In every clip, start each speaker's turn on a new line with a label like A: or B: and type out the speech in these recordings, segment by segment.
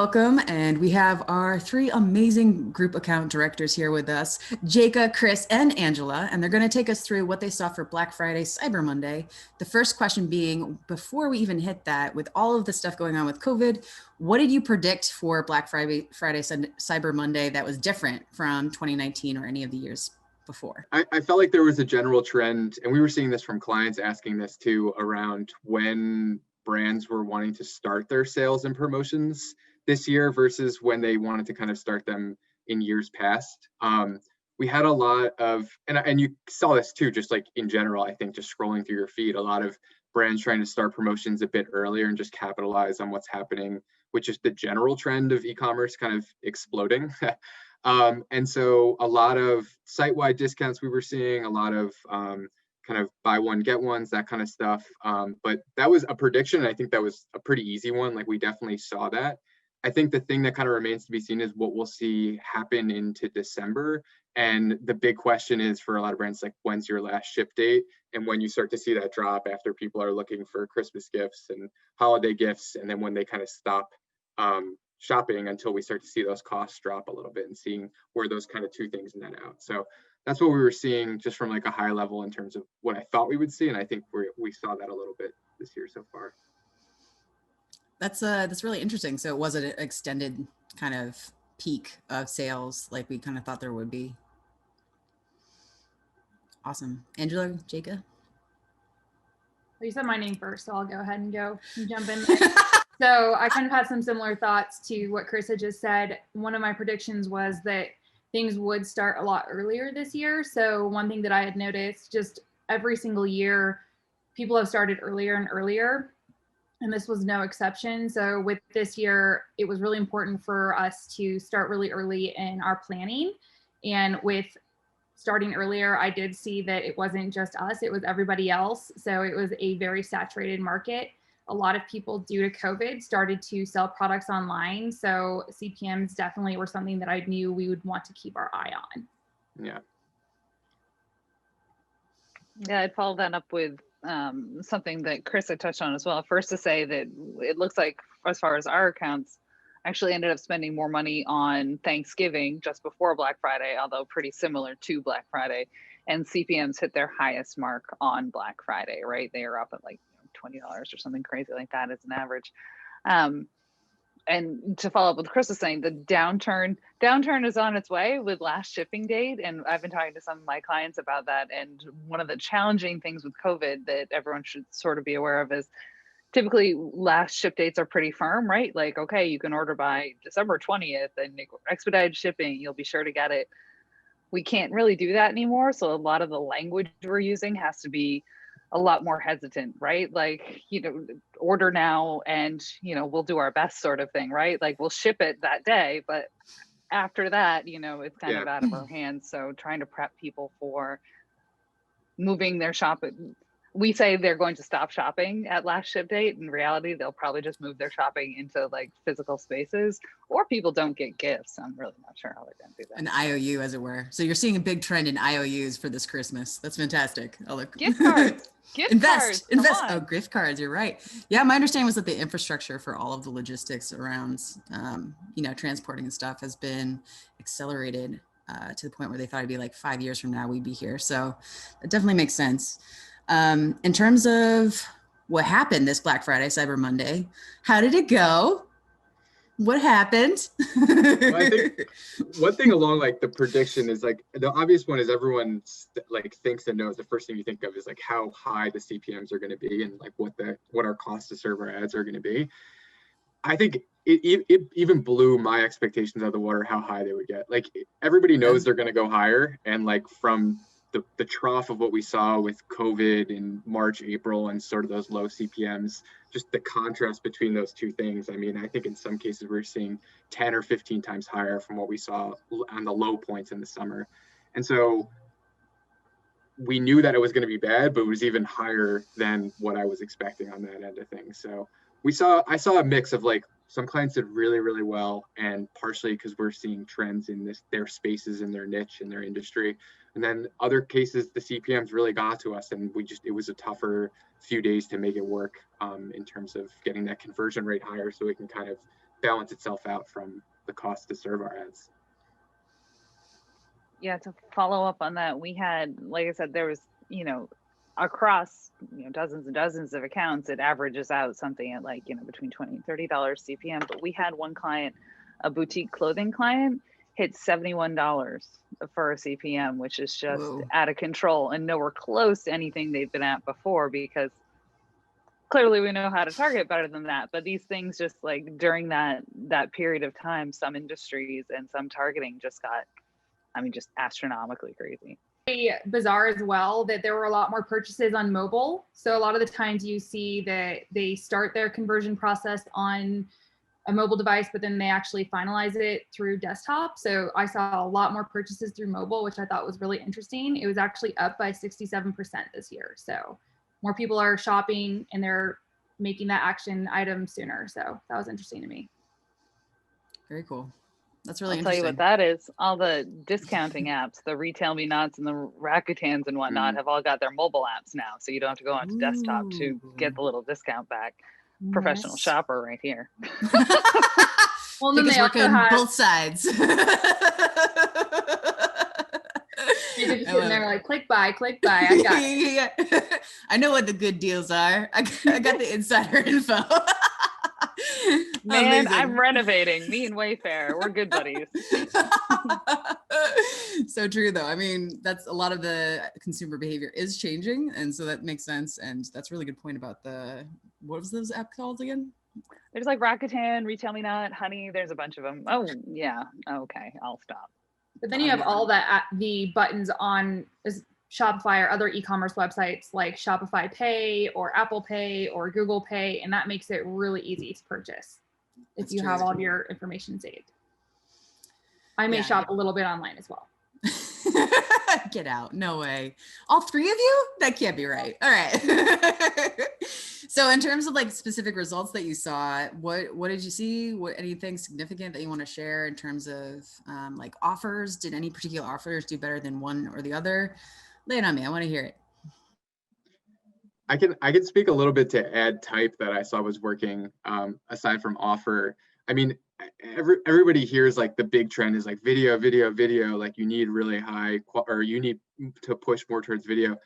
A: welcome. And we have our three amazing group account directors here with us, Jayca, Chris, and Angela, and they're going to take us through what they saw for Black Friday, Cyber Monday. The first question being, before we even hit that, with all of the stuff going on with COVID, what did you predict for Black Friday, Cyber Monday that was different from 2019 or any of the years before?
B: I felt like there was a general trend, and we were seeing this from clients asking this too, around when brands were wanting to start their sales and promotions this year versus when they wanted to kind of start them in years past. We had a lot of, and you saw this too, just like in general, I think just scrolling through your feed, a lot of brands trying to start promotions a bit earlier and just capitalize on what's happening, which is the general trend of e-commerce kind of exploding. And so a lot of site-wide discounts we were seeing, a lot of kind of buy one, get ones, that kind of stuff. But that was a prediction. And I think that was a pretty easy one. Like we definitely saw that. I think the thing that kind of remains to be seen is what we'll see happen into December. And the big question is for a lot of brands, like when's your last ship date? And when you start to see that drop after people are looking for Christmas gifts and holiday gifts, and then when they kind of stop shopping until we start to see those costs drop a little bit and seeing where those kind of two things net out. So that's what we were seeing just from like a high level in terms of what I thought we would see. And I think we saw that a little bit this year so far.
A: That's really interesting. So it was an extended kind of peak of sales like we kind of thought there would be. Awesome. Angela, Jayca?
C: Well, you said my name first, so I'll go ahead and jump in there. So I kind of had some similar thoughts to what Chris had just said. One of my predictions was that things would start a lot earlier this year. So one thing that I had noticed, just every single year, people have started earlier and earlier, and this was no exception. So with this year, it was really important for us to start really early in our planning. And with starting earlier, I did see that it wasn't just us, it was everybody else. So it was a very saturated market. A lot of people, due to COVID, started to sell products online. So CPMs definitely were something that I knew we would want to keep our eye on.
B: Yeah.
D: Yeah, I'd follow that up with something that Chris had touched on as well. First, to say that it looks like, as far as our accounts, actually ended up spending more money on Thanksgiving just before Black Friday, although pretty similar to Black Friday. And CPMs hit their highest mark on Black Friday, right? They are up at like $20 or something crazy like that as an average. And to follow up with Chris was saying, the downturn is on its way with last shipping date. And I've been talking to some of my clients about that. And one of the challenging things with COVID that everyone should sort of be aware of is typically last ship dates are pretty firm, right? Like, okay, you can order by December 20th and expedited shipping, you'll be sure to get it. We can't really do that anymore. So a lot of the language we're using has to be a lot more hesitant, right? Like, order now and, we'll do our best sort of thing, right? Like we'll ship it that day, but after that, it's kind of out of our hands. So trying to prep people for moving their shopping. We say they're going to stop shopping at last ship date. In reality, they'll probably just move their shopping into like physical spaces, or people don't get gifts. I'm really not sure how they're going to do that.
A: An IOU, as it were. So you're seeing a big trend in IOUs for this Christmas. That's fantastic.
D: Gift cards.
A: Invest. Oh, gift cards. You're right. Yeah, my understanding was that the infrastructure for all of the logistics around, transporting and stuff has been accelerated to the point where they thought it'd be like 5 years from now we'd be here. So it definitely makes sense. In terms of what happened this Black Friday, Cyber Monday, how did it go? What happened?
B: Well, I think one thing along like the prediction is like the obvious one is everyone like thinks and knows the first thing you think of is like how high the CPMs are going to be and like what our cost to serve our ads are going to be. I think it even blew my expectations out of the water how high they would get. Like everybody knows they're going to go higher, and like from the trough of what we saw with COVID in March, April, and sort of those low CPMs, just the contrast between those two things. I mean, I think in some cases we're seeing 10 or 15 times higher from what we saw on the low points in the summer. And so we knew that it was going to be bad, but it was even higher than what I was expecting on that end of things. So I saw a mix of like some clients did really, really well, and partially because we're seeing trends in their spaces, in their niche, in their industry. And then other cases, the CPMs really got to us, and it was a tougher few days to make it work in terms of getting that conversion rate higher so we can kind of balance itself out from the cost to serve our ads.
D: Yeah, to follow up on that, we had, like I said, there was, across, dozens and dozens of accounts, it averages out something at like, between $20 and $30 CPM. But we had one client, a boutique clothing client, hit $71 for a CPM, which is just
A: Whoa.
D: out of control and nowhere close to anything they've been at before, because clearly we know how to target better than that. But these things just like during that period of time, some industries and some targeting just got, just astronomically crazy.
C: Bizarre as well that there were a lot more purchases on mobile. So a lot of the times you see that they start their conversion process on a mobile device, but then they actually finalize it through desktop. So I saw a lot more purchases through mobile, which I thought was really interesting. It was actually up by 67% this year. So more people are shopping and they're making that action item sooner. So that was interesting to me.
A: Very cool. That's really
D: I'll tell
A: interesting.
D: you what that is. All the discounting apps, the Retail Me Nots and the Racketans and whatnot have all got their mobile apps now. So you don't have to go onto desktop to get the little discount back. Professional shopper right here.
A: Well, then they also have both sides.
C: You just sitting there like click buy. I got it.
A: I know what the good deals are. I got the insider info.
D: Man,
A: Amazing.
D: I'm renovating. Me and Wayfair, we're good buddies.
A: So true, though. That's a lot of the consumer behavior is changing, and so that makes sense. And that's a really good point about what was those app called again?
D: There's like Rakuten, Retail Me Not, Honey. There's a bunch of them. Oh yeah. Okay, I'll stop.
C: But then you have all the buttons on Shopify or other e-commerce websites like Shopify Pay or Apple Pay or Google Pay, and that makes it really easy to purchase if you have all of your information saved. I may shop a little bit online as well.
A: Get out. No way. All three of you? That can't be right. All right. So in terms of like specific results that you saw, what did you see? Anything significant that you want to share in terms of like offers? Did any particular offers do better than one or the other? Lay it on me. I want to hear it.
B: I can speak a little bit to ad type that I saw was working aside from offer. Everybody hears like the big trend is like video. Like you need really high or you need to push more towards video.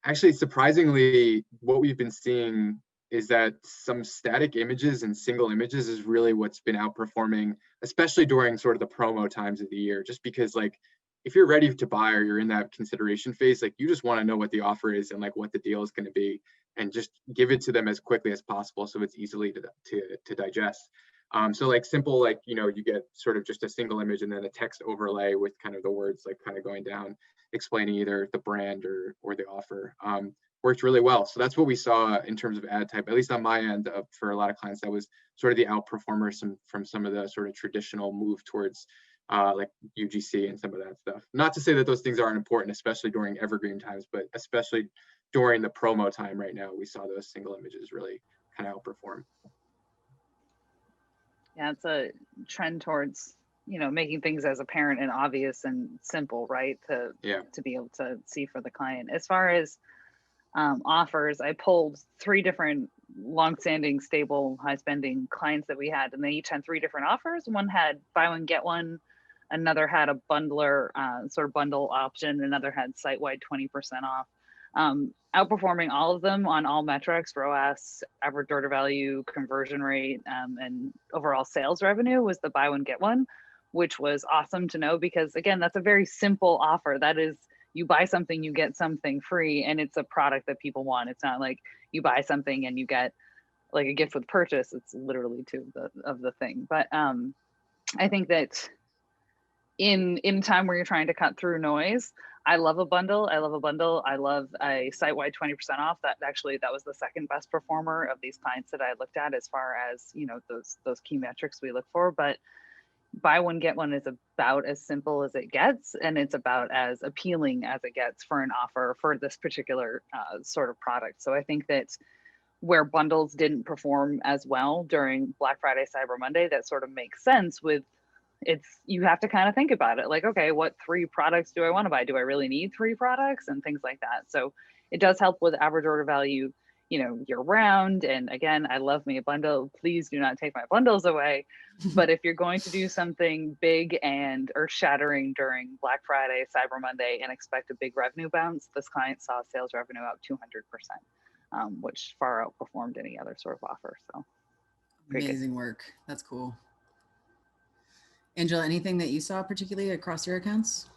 B: Actually, surprisingly, what we've been seeing is that some static images and single images is really what's been outperforming, especially during sort of the promo times of the year, just because like if you're ready to buy or you're in that consideration phase, like you just want to know what the offer is and like what the deal is going to be and just give it to them as quickly as possible so it's easily to digest. So like simple, like, you get sort of just a single image and then a text overlay with kind of the words like kind of going down, explaining either the brand or the offer, worked really well. So that's what we saw in terms of ad type, at least on my end for a lot of clients. That was sort of the outperformer from some of the sort of traditional move towards like UGC and some of that stuff. Not to say that those things aren't important, especially during evergreen times, but especially during the promo time right now, we saw those single images really kind of outperform.
D: Yeah, it's a trend towards, making things as apparent and obvious and simple, right? To be able to see for the client. As far as offers, I pulled 3 different longstanding, stable, high-spending clients that we had, and they each had 3 different offers. One had buy one, get one. Another had a bundler, sort of bundle option. Another had site-wide 20% off. Outperforming all of them on all metrics, ROAS, average order value, conversion rate, and overall sales revenue was the buy one, get one, which was awesome to know because, again, that's a very simple offer. That is, you buy something, you get something free, and it's a product that people want. It's not like you buy something and you get like a gift with purchase. It's literally 2 of the thing. But I think that in time where you're trying to cut through noise, I love a bundle. I love a site-wide 20% off. That was the second best performer of these clients that I looked at as far as, those key metrics we look for. But buy one, get one is about as simple as it gets. And it's about as appealing as it gets for an offer for this particular sort of product. So I think that where bundles didn't perform as well during Black Friday, Cyber Monday, that sort of makes sense with you have to kind of think about it like, okay, what 3 products do I want to buy? Do I really need 3 products and things like that? So it does help with average order value. year round. And again, I love me a bundle. Please do not take my bundles away. But if you're going to do something big and earth shattering during Black Friday, Cyber Monday, and expect a big revenue bounce, this client saw sales revenue up 200%, which far outperformed any other sort of offer. So
A: amazing work. That's cool. Angela, anything that you saw particularly across your accounts?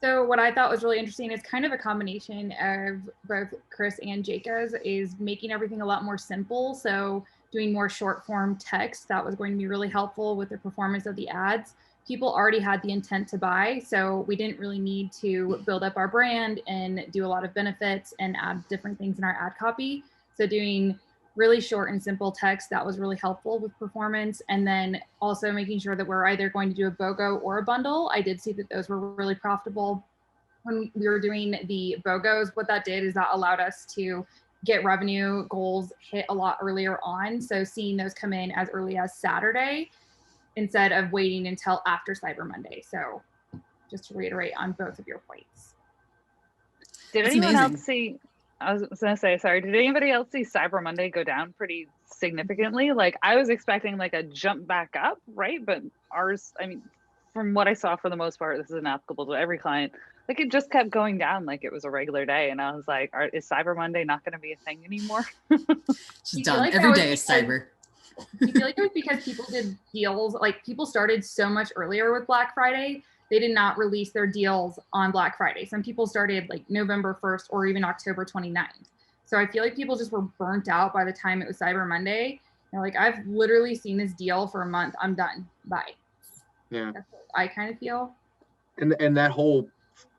C: So what I thought was really interesting is kind of a combination of both Chris and Jayca's is making everything a lot more simple. So doing more short form text, that was going to be really helpful with the performance of the ads. People already had the intent to buy, so we didn't really need to build up our brand and do a lot of benefits and add different things in our ad copy. So doing really short and simple text, that was really helpful with performance. And then also making sure that we're either going to do a BOGO or a bundle. I did see that those were really profitable when we were doing the BOGOs. What that did is that allowed us to get revenue goals hit a lot earlier on. So seeing those come in as early as Saturday instead of waiting until after Cyber Monday. So just to reiterate on both of your points.
D: Did anyone else see, I was going to say, sorry, did anybody else see Cyber Monday go down pretty significantly? Like I was expecting like a jump back up, right? But ours, I mean, from what I saw for the most part, this isn't applicable to every client. Like it just kept going down like it was a regular day. And I was like, is Cyber Monday not going to be a thing anymore?
A: She's done. Like every day is Cyber.
C: I feel like it was because people did deals, like people started so much earlier with Black Friday. They did not release their deals on Black Friday. Some people started like November 1st or even October 29th. So I feel like people just were burnt out by the time it was Cyber Monday. They're like, I've literally seen this deal for a month. I'm done. Bye.
B: Yeah.
C: That's what I kind of feel.
B: And that whole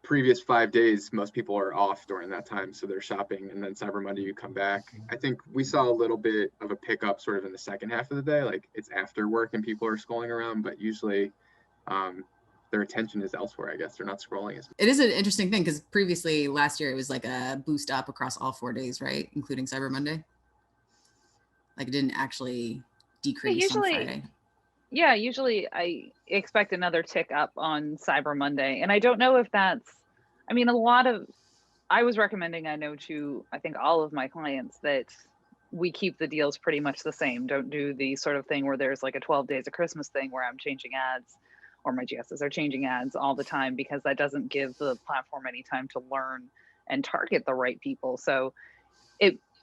B: previous 5 days, most people are off during that time. So they're shopping, and then Cyber Monday, you come back. I think we saw a little bit of a pickup sort of in the second half of the day. Like it's after work and people are scrolling around, but usually their attention is elsewhere. I guess they're not scrolling as much.
A: It is an interesting thing because previously last year it was like a boost up across all 4 days, right? Including Cyber Monday. Like it didn't actually decrease on Friday.
D: Yeah, usually I expect another tick up on Cyber Monday. And I don't know if that's, I mean, I was recommending, I know to, I think all of my clients that we keep the deals pretty much the same. Don't do the sort of thing where there's like a 12 days of Christmas thing where I'm changing ads or my GSs are changing ads all the time, because that doesn't give the platform any time to learn and target the right people. So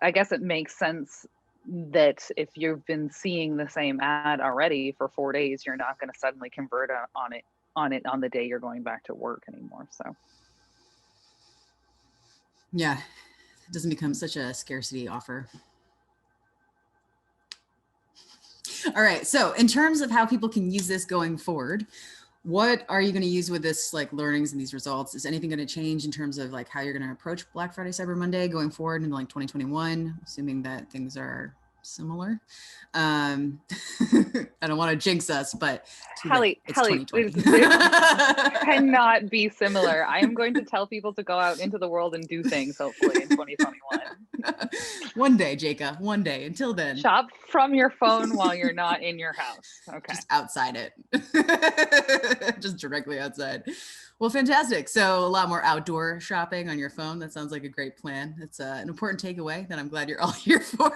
D: I guess it makes sense that if you've been seeing the same ad already for 4 days, you're not going to suddenly convert on it on the day you're going back to work anymore. So
A: yeah, it doesn't become such a scarcity offer. All right, so in terms of how people can use this going forward, what are you going to use with this, like learnings and these results? Is anything going to change in terms of like how you're going to approach Black Friday, Cyber Monday going forward in like 2021, assuming that things are similar? I don't want to jinx us, but
D: Halley, cannot be similar. I am going to tell people to go out into the world and do things, hopefully in 2021.
A: One day, Jayca, one day. Until then,
D: shop from your phone while you're not in your house. Okay,
A: just outside it. Just directly outside. Well, fantastic. So a lot more outdoor shopping on your phone. That sounds like a great plan. It's an important takeaway that I'm glad you're all here for.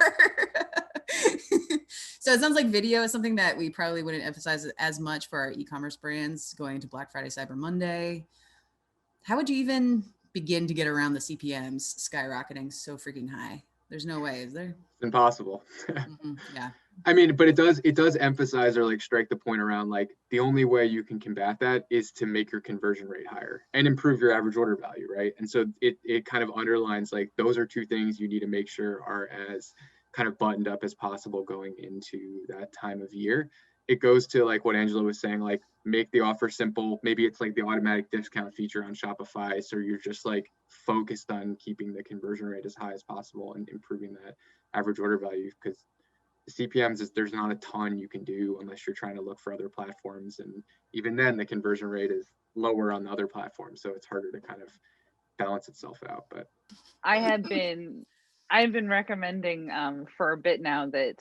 A: So it sounds like video is something that we probably wouldn't emphasize as much for our e-commerce brands going into Black Friday, Cyber Monday. How would you even begin to get around the CPMs skyrocketing so freaking high? There's no way, is there?
B: It's impossible.
A: Yeah.
B: I mean, but it does emphasize or like strike the point around like the only way you can combat that is to make your conversion rate higher and improve your average order value, right? And so it kind of underlines like those are two things you need to make sure are as kind of buttoned up as possible going into that time of year. It goes to like what Angela was saying, like make the offer simple. Maybe it's like the automatic discount feature on Shopify. So you're just like focused on keeping the conversion rate as high as possible and improving that average order value, because the CPMs there's not a ton you can do unless you're trying to look for other platforms. And even then the conversion rate is lower on the other platforms. So it's harder to kind of balance itself out. But
D: I've been recommending for a bit now that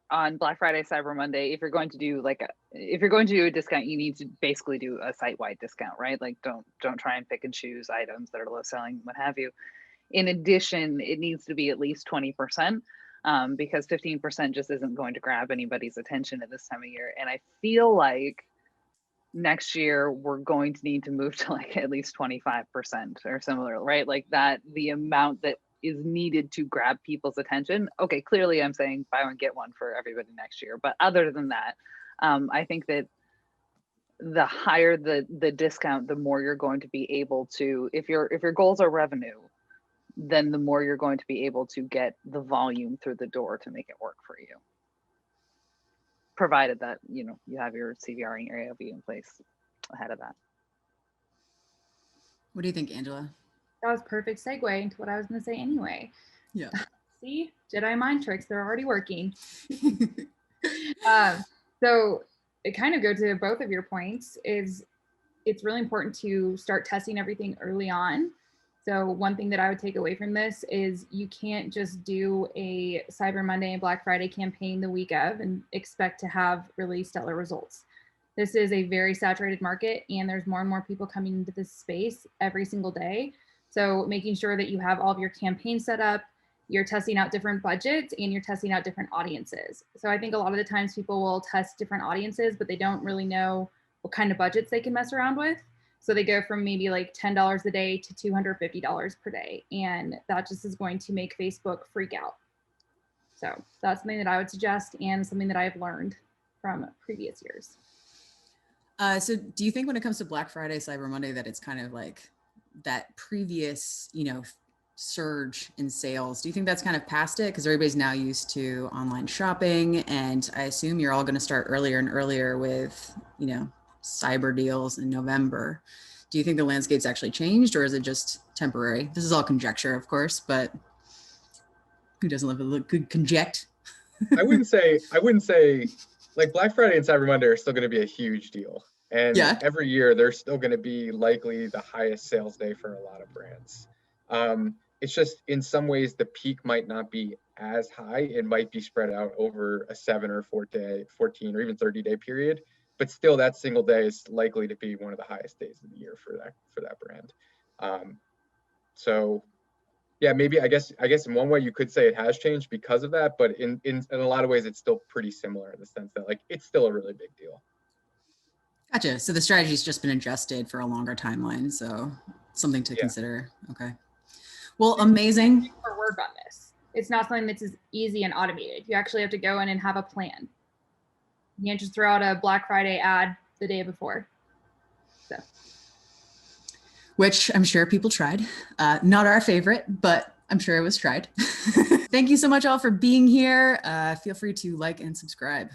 D: on Black Friday, Cyber Monday, if you're going to do a discount, you need to basically do a site-wide discount, right? Like don't try and pick and choose items that are low selling, what have you. In addition, it needs to be at least 20%, because 15% just isn't going to grab anybody's attention at this time of year. And I feel like next year we're going to need to move to like at least 25% or similar, right? Like that, the amount that is needed to grab people's attention. Okay, clearly I'm saying buy one, get one for everybody next year. But other than that, I think that the higher the discount, the more you're going to be able to, if your goals are revenue, then the more you're going to be able to get the volume through the door to make it work for you. Provided that, you know, you have your CVR and your AOV in place ahead of that.
A: What do you think, Angela?
C: That was perfect segue into what I was going to say anyway.
A: Yeah.
C: See, Jedi mind tricks, they're already working. So it kind of goes to both of your points, is it's really important to start testing everything early on. So one thing that I would take away from this is you can't just do a Cyber Monday and Black Friday campaign the week of and expect to have really stellar results. This is a very saturated market, and there's more and more people coming into this space every single day. So making sure that you have all of your campaigns set up, you're testing out different budgets, and you're testing out different audiences. So I think a lot of the times people will test different audiences, but they don't really know what kind of budgets they can mess around with. So they go from maybe like $10 a day to $250 per day. And that just is going to make Facebook freak out. So that's something that I would suggest, and something that I've learned from previous years.
A: So do you think when it comes to Black Friday, Cyber Monday, that it's kind of like that previous, you know, surge in sales? Do you think that's kind of past it? Because everybody's now used to online shopping, and I assume you're all going to start earlier and earlier with, you know, cyber deals in November. Do you think the landscape's actually changed, or is it just temporary? This is all conjecture, of course, but who doesn't love a good conject?
B: I wouldn't say like Black Friday and Cyber Monday are still going to be a huge deal. And
A: yeah,
B: every year they're still going to be likely the highest sales day for a lot of brands. It's just in some ways the peak might not be as high. It might be spread out over a 7 or 14 or even 30-day period. But still, that single day is likely to be one of the highest days of the year for that brand. So, yeah, maybe I guess in one way you could say it has changed because of that, but in a lot of ways it's still pretty similar in the sense that like it's still a really big deal.
A: Gotcha. So the strategy's just been adjusted for a longer timeline. So something to consider. Okay. Well, amazing.
C: For work on this, it's not something that's as easy and automated. You actually have to go in and have a plan. You can't just throw out a Black Friday ad the day before. So,
A: which I'm sure people tried. Not our favorite, but I'm sure it was tried. Thank you so much all for being here. Feel free to like and subscribe.